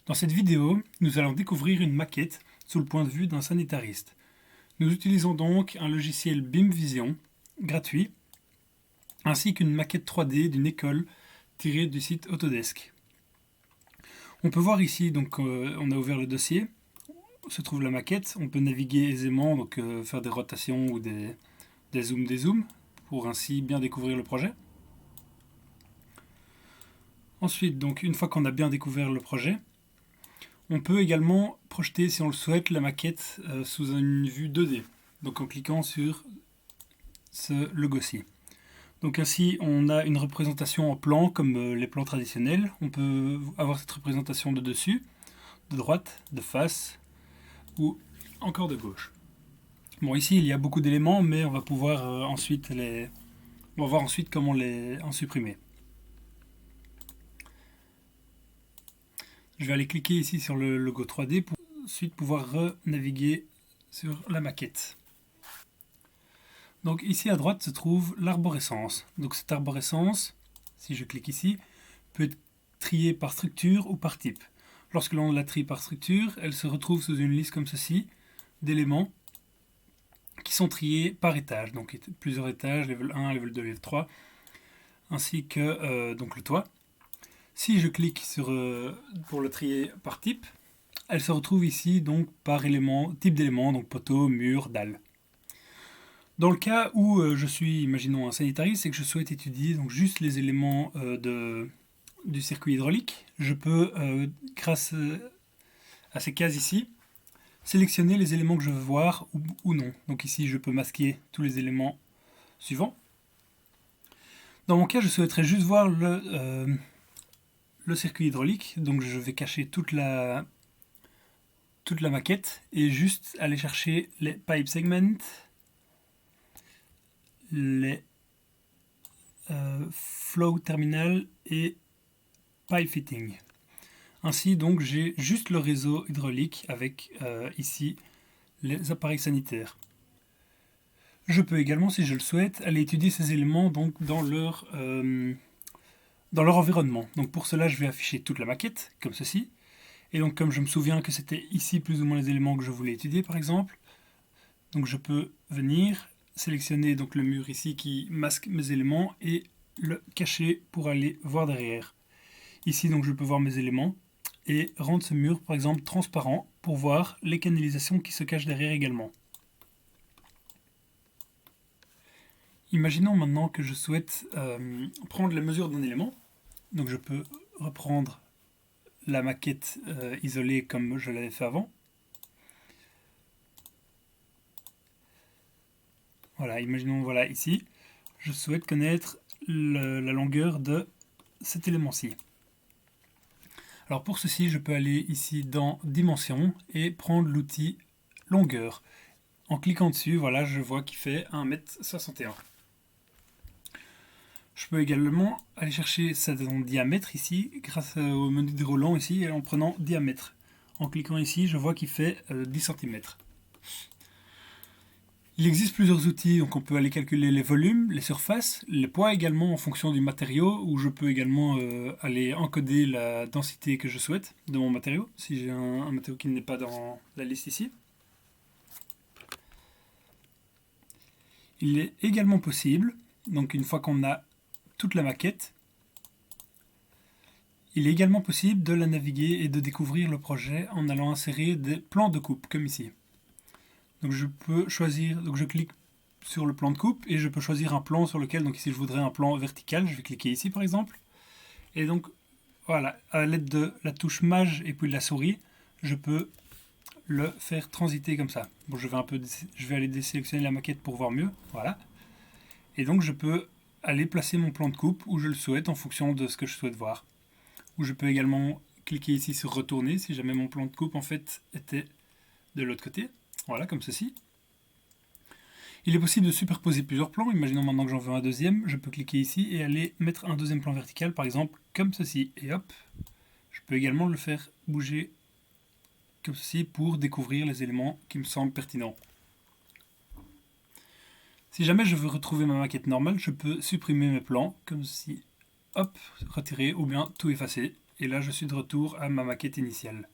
Dans cette vidéo, nous allons découvrir une maquette sous le point de vue d'un sanitariste. Nous utilisons donc un logiciel BIM Vision, gratuit, ainsi qu'une maquette 3D d'une école tirée du site Autodesk. On peut voir ici, on a ouvert le dossier, se trouve la maquette, on peut naviguer aisément, faire des rotations ou des zooms, pour ainsi bien découvrir le projet. Ensuite, une fois qu'on a bien découvert le projet, on peut également projeter, si on le souhaite, la maquette sous une vue 2D, donc en cliquant sur ce logo-ci. Donc ainsi, on a une représentation en plan, comme les plans traditionnels. On peut avoir cette représentation de dessus, de droite, de face, ou encore de gauche. Bon, ici, il y a beaucoup d'éléments, mais on va pouvoir on va voir ensuite comment en supprimer. Je vais aller cliquer ici sur le logo 3D pour ensuite pouvoir renaviguer sur la maquette. Donc ici à droite se trouve l'arborescence. Donc cette arborescence, si je clique ici, peut être triée par structure ou par type. Lorsque l'on la trie par structure, elle se retrouve sous une liste comme ceci d'éléments qui sont triés par étage. Donc plusieurs étages, level 1, level 2, level 3, ainsi que le toit. Si je clique pour le trier par type, elle se retrouve ici donc par type d'élément, donc poteau, mur, dalle. Dans le cas où je suis, imaginons, un sanitariste et que je souhaite étudier donc juste les éléments du circuit hydraulique, je peux, grâce à ces cases ici, sélectionner les éléments que je veux voir ou non. Donc ici, je peux masquer tous les éléments suivants. Dans mon cas, je souhaiterais juste voir le circuit hydraulique, donc je vais cacher toute la maquette et juste aller chercher les pipe segments, les flow terminal et pipe fitting. Ainsi donc j'ai juste le réseau hydraulique avec ici les appareils sanitaires. Je peux également, si je le souhaite, aller étudier ces éléments donc dans leur environnement. Donc pour cela, je vais afficher toute la maquette, comme ceci. Et donc comme je me souviens que c'était ici plus ou moins les éléments que je voulais étudier, par exemple, donc je peux venir sélectionner donc le mur ici qui masque mes éléments et le cacher pour aller voir derrière. Ici donc je peux voir mes éléments et rendre ce mur par exemple transparent pour voir les canalisations qui se cachent derrière également. Imaginons maintenant que je souhaite prendre la mesure d'un élément. Donc je peux reprendre la maquette isolée comme je l'avais fait avant. Voilà, imaginons ici, je souhaite connaître la longueur de cet élément-ci. Alors pour ceci, je peux aller ici dans Dimensions et prendre l'outil Longueur. En cliquant dessus, voilà, je vois qu'il fait 1,61 m. Je peux également aller chercher son diamètre ici, grâce au menu déroulant ici, et en prenant diamètre. En cliquant ici, je vois qu'il fait 10 cm. Il existe plusieurs outils, donc on peut aller calculer les volumes, les surfaces, les poids également en fonction du matériau, ou je peux également aller encoder la densité que je souhaite de mon matériau, si j'ai un matériau qui n'est pas dans la liste ici. Il est également possible, donc une fois qu'on a toute la maquette, il est également possible de la naviguer et de découvrir le projet en allant insérer des plans de coupe, comme ici. Donc je peux choisir, donc je clique sur le plan de coupe et je peux choisir un plan sur lequel, donc ici je voudrais un plan vertical, je vais cliquer ici par exemple. Et donc voilà, à l'aide de la touche Maj et puis de la souris, je peux le faire transiter comme ça. Bon, je vais aller désélectionner la maquette pour voir mieux, voilà. Et donc je peux aller placer mon plan de coupe où je le souhaite en fonction de ce que je souhaite voir. Ou je peux également cliquer ici sur retourner si jamais mon plan de coupe en fait était de l'autre côté. Voilà, comme ceci. Il est possible de superposer plusieurs plans. Imaginons maintenant que j'en veux un deuxième. Je peux cliquer ici et aller mettre un deuxième plan vertical, par exemple, comme ceci. Et hop, je peux également le faire bouger comme ceci pour découvrir les éléments qui me semblent pertinents. Si jamais je veux retrouver ma maquette normale, je peux supprimer mes plans, comme ceci. Hop, retirer ou bien tout effacer. Et là, je suis de retour à ma maquette initiale.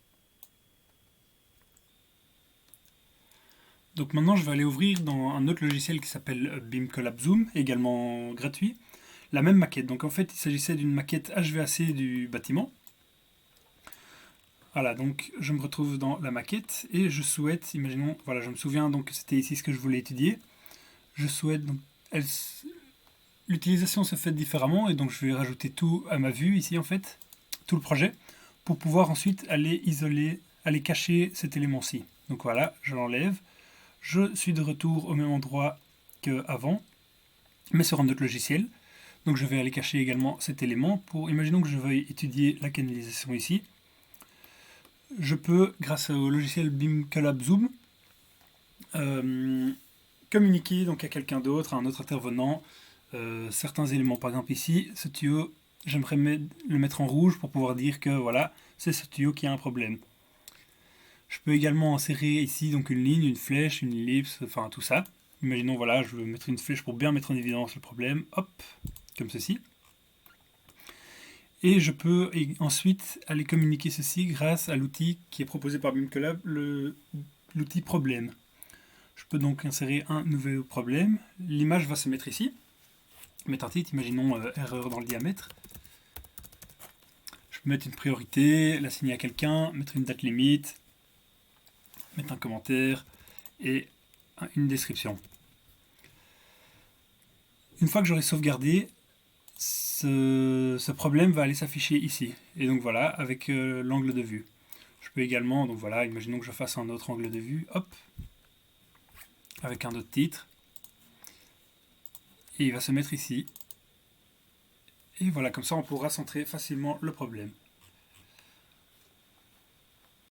Donc maintenant, je vais aller ouvrir dans un autre logiciel qui s'appelle BIM Collab Zoom, également gratuit, la même maquette. Donc en fait, il s'agissait d'une maquette HVAC du bâtiment. Voilà, donc je me retrouve dans la maquette et je souhaite, imaginons, voilà, je me souviens donc que c'était ici ce que je voulais étudier. Je souhaite, donc, l'utilisation se fait différemment et donc je vais rajouter tout à ma vue ici en fait, tout le projet, pour pouvoir ensuite aller isoler, aller cacher cet élément-ci. Donc voilà, je l'enlève. Je suis de retour au même endroit qu'avant, mais sur un autre logiciel. Donc je vais aller cacher également cet élément pour, imaginons que je veuille étudier la canalisation ici. Je peux, grâce au logiciel BIM Collab Zoom, communiquer donc à quelqu'un d'autre, à un autre intervenant, certains éléments. Par exemple ici, ce tuyau, j'aimerais le mettre en rouge pour pouvoir dire que voilà, c'est ce tuyau qui a un problème. Je peux également insérer ici donc une ligne, une flèche, une ellipse, enfin tout ça. Imaginons voilà, je veux mettre une flèche pour bien mettre en évidence le problème, hop, comme ceci. Et je peux ensuite aller communiquer ceci grâce à l'outil qui est proposé par BIM Collab, l'outil problème. Je peux donc insérer un nouveau problème. L'image va se mettre ici. Mettre un titre, imaginons erreur dans le diamètre. Je peux mettre une priorité, l'assigner à quelqu'un, mettre une date limite, mettre un commentaire et une description. Une fois que j'aurai sauvegardé, ce problème va aller s'afficher ici. Et donc voilà, avec l'angle de vue. Je peux également, donc voilà, imaginons que je fasse un autre angle de vue, hop, avec un autre titre. Et il va se mettre ici. Et voilà, comme ça on pourra centrer facilement le problème.